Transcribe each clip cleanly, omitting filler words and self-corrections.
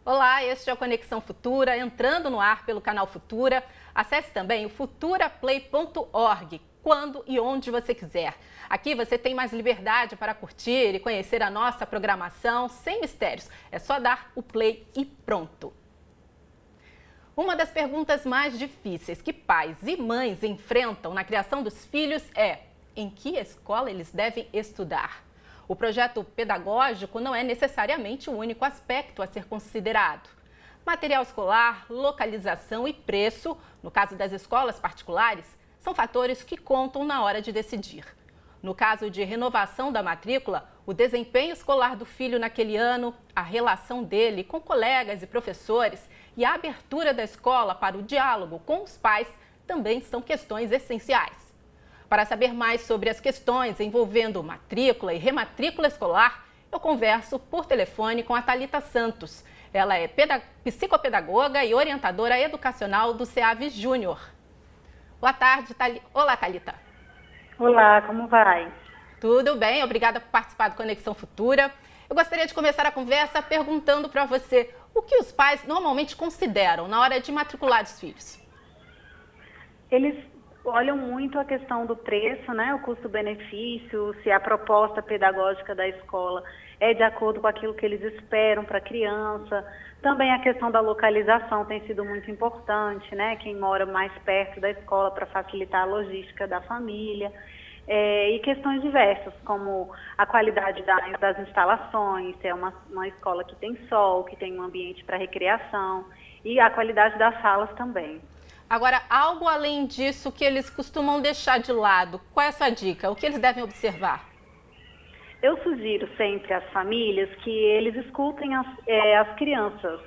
Olá, este é o Conexão Futura, entrando no ar pelo canal Futura. Acesse também o futuraplay.org, quando e onde você quiser. Aqui você tem mais liberdade para curtir e conhecer a nossa programação sem mistérios. É só dar o play e pronto. Uma das perguntas mais difíceis que pais e mães enfrentam na criação dos filhos é: em que escola eles devem estudar? O projeto pedagógico não é necessariamente o único aspecto a ser considerado. Material escolar, localização e preço, no caso das escolas particulares, são fatores que contam na hora de decidir. No caso de renovação da matrícula, o desempenho escolar do filho naquele ano, a relação dele com colegas e professores e a abertura da escola para o diálogo com os pais também são questões essenciais. Para saber mais sobre as questões envolvendo matrícula e rematrícula escolar, eu converso por telefone com a Thalita Santos. Ela é psicopedagoga e orientadora educacional do SEAV Júnior. Boa tarde, Thalita. Olá, Thalita. Olá, como vai? Tudo bem, obrigada por participar do Conexão Futura. Eu gostaria de começar a conversa perguntando para você o que os pais normalmente consideram na hora de matricular os filhos. Eles olham muito a questão do preço, né? O custo-benefício, se a proposta pedagógica da escola é de acordo com aquilo que eles esperam para a criança. Também a questão da localização tem sido muito importante, né? Quem mora mais perto da escola para facilitar a logística da família. E questões diversas, como a qualidade das instalações, se é uma escola que tem sol, que tem um ambiente para recreação, e a qualidade das salas também. Agora, algo além disso que eles costumam deixar de lado, qual é a sua dica? O que eles devem observar? Eu sugiro sempre às famílias que eles escutem as crianças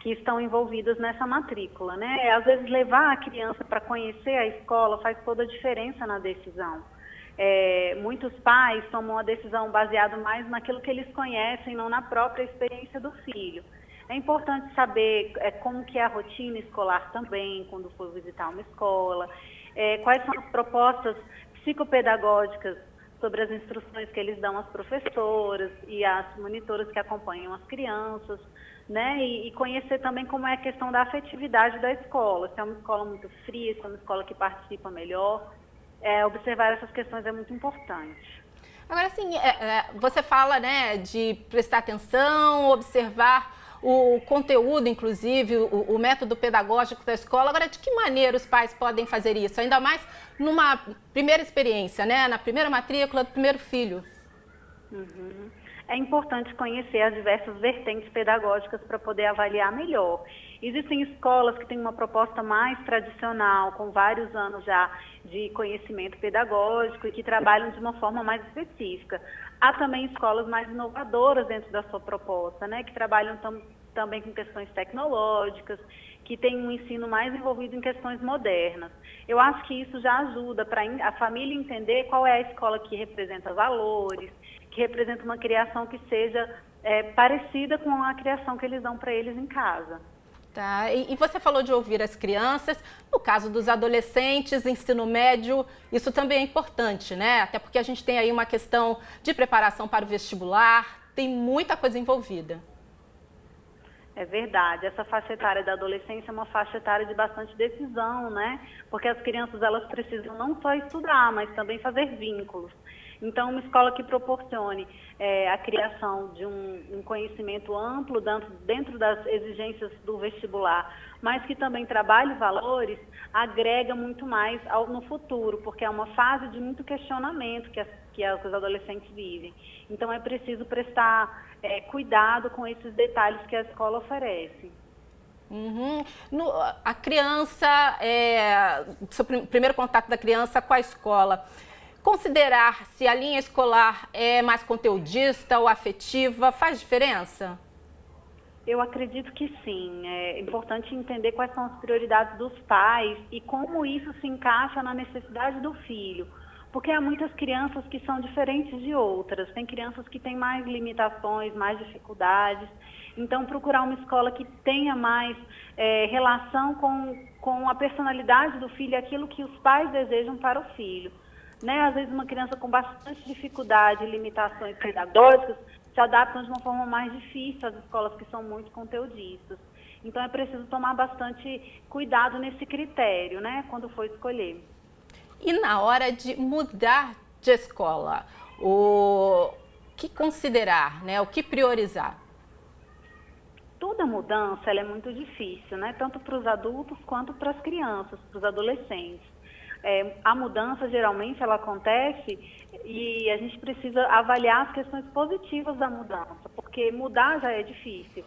que estão envolvidas nessa matrícula, né? Às vezes levar a criança para conhecer a escola faz toda a diferença na decisão. Muitos pais tomam a decisão baseada mais naquilo que eles conhecem, não na própria experiência do filho. É importante saber como que é a rotina escolar também, quando for visitar uma escola, quais são as propostas psicopedagógicas sobre as instruções que eles dão às professoras e às monitoras que acompanham as crianças, né? E conhecer também como é a questão da afetividade da escola, se é uma escola muito fria, se é uma escola que participa melhor. Observar essas questões é muito importante. Agora, assim, você fala, né, de prestar atenção, observar o conteúdo, inclusive, o método pedagógico da escola. Agora, de que maneira os pais podem fazer isso? Ainda mais numa primeira experiência, né, na primeira matrícula do primeiro filho. Uhum. É importante conhecer as diversas vertentes pedagógicas para poder avaliar melhor. Existem escolas que têm uma proposta mais tradicional, com vários anos já de conhecimento pedagógico e que trabalham de uma forma mais específica. Há também escolas mais inovadoras dentro da sua proposta, né, que trabalham também com questões tecnológicas, que têm um ensino mais envolvido em questões modernas. Eu acho que isso já ajuda para a família entender qual é a escola que representa valores, que representa uma criação que seja parecida com a criação que eles dão para eles em casa. Tá. E você falou de ouvir as crianças. No caso dos adolescentes, ensino médio, isso também é importante, né? Até porque a gente tem aí uma questão de preparação para o vestibular, tem muita coisa envolvida. É verdade, essa faixa etária da adolescência é uma faixa etária de bastante decisão, né? Porque as crianças, elas precisam não só estudar, mas também fazer vínculos. Então, uma escola que proporcione a criação de um conhecimento amplo dentro das exigências do vestibular, mas que também trabalhe valores, agrega muito mais no futuro, porque é uma fase de muito questionamento que os adolescentes vivem. Então, é preciso prestar cuidado com esses detalhes que a escola oferece. Uhum. A criança, seu primeiro contato da criança com a escola, considerar se a linha escolar é mais conteudista ou afetiva, faz diferença? Eu acredito que sim. É importante entender quais são as prioridades dos pais e como isso se encaixa na necessidade do filho. Porque há muitas crianças que são diferentes de outras. Tem crianças que têm mais limitações, mais dificuldades. Então, procurar uma escola que tenha mais relação com a personalidade do filho, aquilo que os pais desejam para o filho. né? Às vezes uma criança com bastante dificuldade e limitações pedagógicas se adaptam de uma forma mais difícil às escolas que são muito conteudistas. Então, é preciso tomar bastante cuidado nesse critério, né, quando for escolher. E na hora de mudar de escola, o que considerar, né, o que priorizar? Toda mudança ela é muito difícil, né, tanto para os adultos quanto para as crianças, para os adolescentes. A mudança, geralmente, ela acontece e a gente precisa avaliar as questões positivas da mudança, porque mudar já é difícil.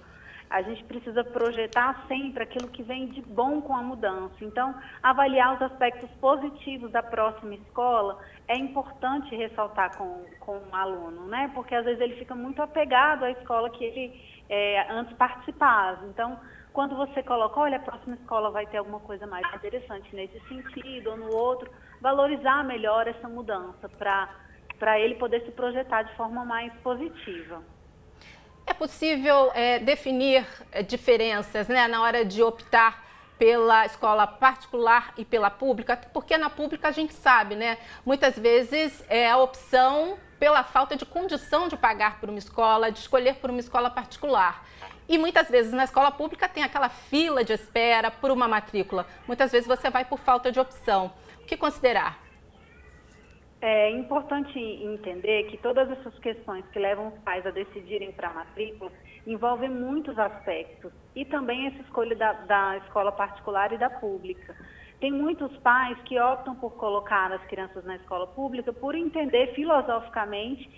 A gente precisa projetar sempre aquilo que vem de bom com a mudança. Então, avaliar os aspectos positivos da próxima escola é importante ressaltar com o aluno, né? Porque às vezes ele fica muito apegado à escola que ele antes participava. Então, quando você coloca, olha, a próxima escola vai ter alguma coisa mais interessante nesse sentido ou no outro, valorizar melhor essa mudança para ele poder se projetar de forma mais positiva. É possível definir diferenças, né, na hora de optar pela escola particular e pela pública? Porque na pública a gente sabe, né, muitas vezes é a opção pela falta de condição de pagar por uma escola, de escolher por uma escola particular. E muitas vezes na escola pública tem aquela fila de espera por uma matrícula. Muitas vezes você vai por falta de opção. O que considerar? É importante entender que todas essas questões que levam os pais a decidirem para a matrícula envolvem muitos aspectos e também essa escolha da escola particular e da pública. Tem muitos pais que optam por colocar as crianças na escola pública por entender filosoficamente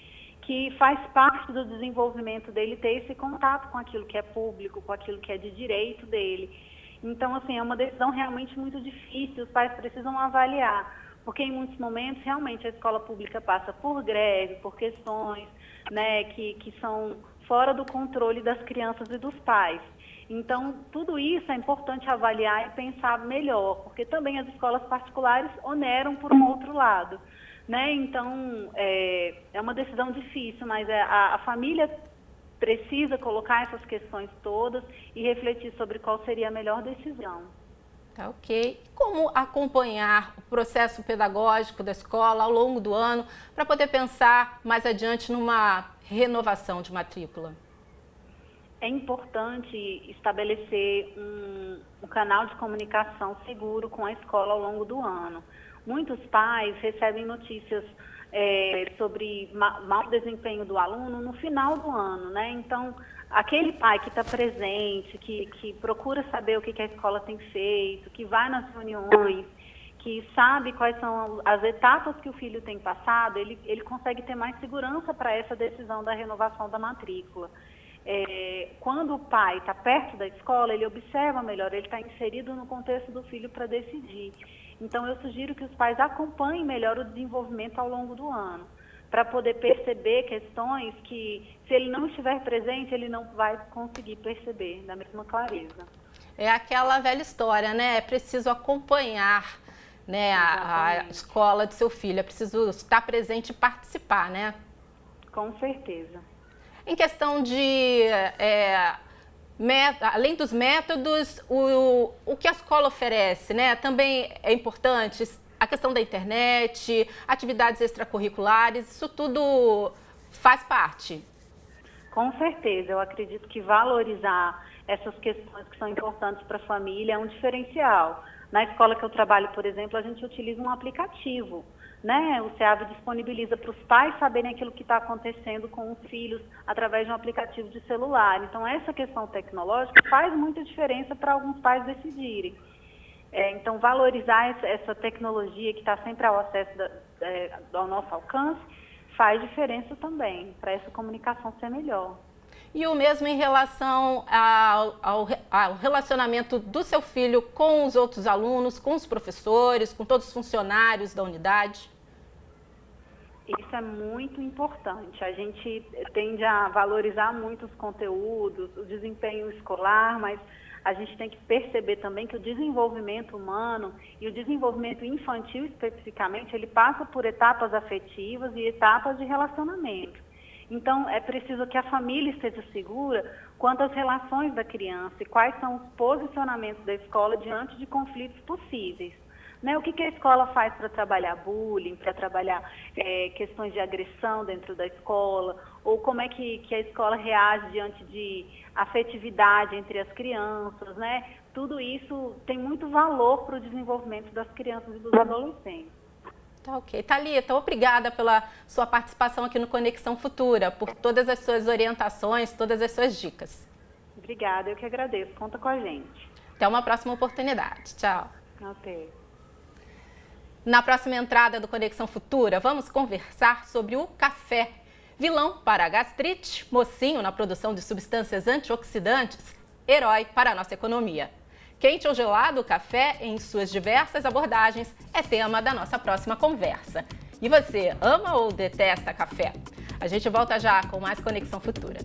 que faz parte do desenvolvimento dele ter esse contato com aquilo que é público, com aquilo que é de direito dele. Então, assim, é uma decisão realmente muito difícil, os pais precisam avaliar. Porque em muitos momentos, realmente, a escola pública passa por greve, por questões, né, que são fora do controle das crianças e dos pais. Então, tudo isso é importante avaliar e pensar melhor, porque também as escolas particulares oneram por um outro lado, né? Então, é uma decisão difícil, mas a família precisa colocar essas questões todas e refletir sobre qual seria a melhor decisão. Tá, ok. Como acompanhar o processo pedagógico da escola ao longo do ano para poder pensar mais adiante numa renovação de matrícula? É importante estabelecer um canal de comunicação seguro com a escola ao longo do ano. Muitos pais recebem notícias sobre mau desempenho do aluno no final do ano, né? Então, aquele pai que está presente, que procura saber o que a escola tem feito, que vai nas reuniões, que sabe quais são as etapas que o filho tem passado, ele consegue ter mais segurança para essa decisão da renovação da matrícula. Quando o pai está perto da escola, ele observa melhor, ele está inserido no contexto do filho para decidir. Então, eu sugiro que os pais acompanhem melhor o desenvolvimento ao longo do ano, para poder perceber questões que, se ele não estiver presente, ele não vai conseguir perceber da mesma clareza. É aquela velha história, né? É preciso acompanhar, né, a escola do seu filho, é preciso estar presente e participar, né? Com certeza. Em questão de, além dos métodos, o que a escola oferece, né? Também é importante a questão da internet, atividades extracurriculares, isso tudo faz parte. Com certeza, eu acredito que valorizar essas questões que são importantes para a família é um diferencial. Na escola que eu trabalho, por exemplo, a gente utiliza um aplicativo, né? O SEAV disponibiliza para os pais saberem aquilo que está acontecendo com os filhos através de um aplicativo de celular. Então, essa questão tecnológica faz muita diferença para alguns pais decidirem. Então, valorizar essa tecnologia que está sempre ao acesso ao nosso alcance faz diferença também, para essa comunicação ser melhor. E o mesmo em relação ao relacionamento do seu filho com os outros alunos, com os professores, com todos os funcionários da unidade? Isso é muito importante. A gente tende a valorizar muito os conteúdos, o desempenho escolar, mas a gente tem que perceber também que o desenvolvimento humano e o desenvolvimento infantil especificamente, ele passa por etapas afetivas e etapas de relacionamento. Então, é preciso que a família esteja segura quanto às relações da criança e quais são os posicionamentos da escola diante de conflitos possíveis. né? O que a escola faz para trabalhar bullying, para trabalhar questões de agressão dentro da escola, ou como é que a escola reage diante de afetividade entre as crianças, né? Tudo isso tem muito valor para o desenvolvimento das crianças e dos adolescentes. Tá ok. Thalita, obrigada pela sua participação aqui no Conexão Futura, por todas as suas orientações, todas as suas dicas. Obrigada, eu que agradeço. Conta com a gente. Até uma próxima oportunidade. Tchau. Até. Na próxima entrada do Conexão Futura, vamos conversar sobre o café. Vilão para a gastrite, mocinho na produção de substâncias antioxidantes, herói para a nossa economia. Quente ou gelado, o café, em suas diversas abordagens, é tema da nossa próxima conversa. E você, ama ou detesta café? A gente volta já com mais Conexão Futura.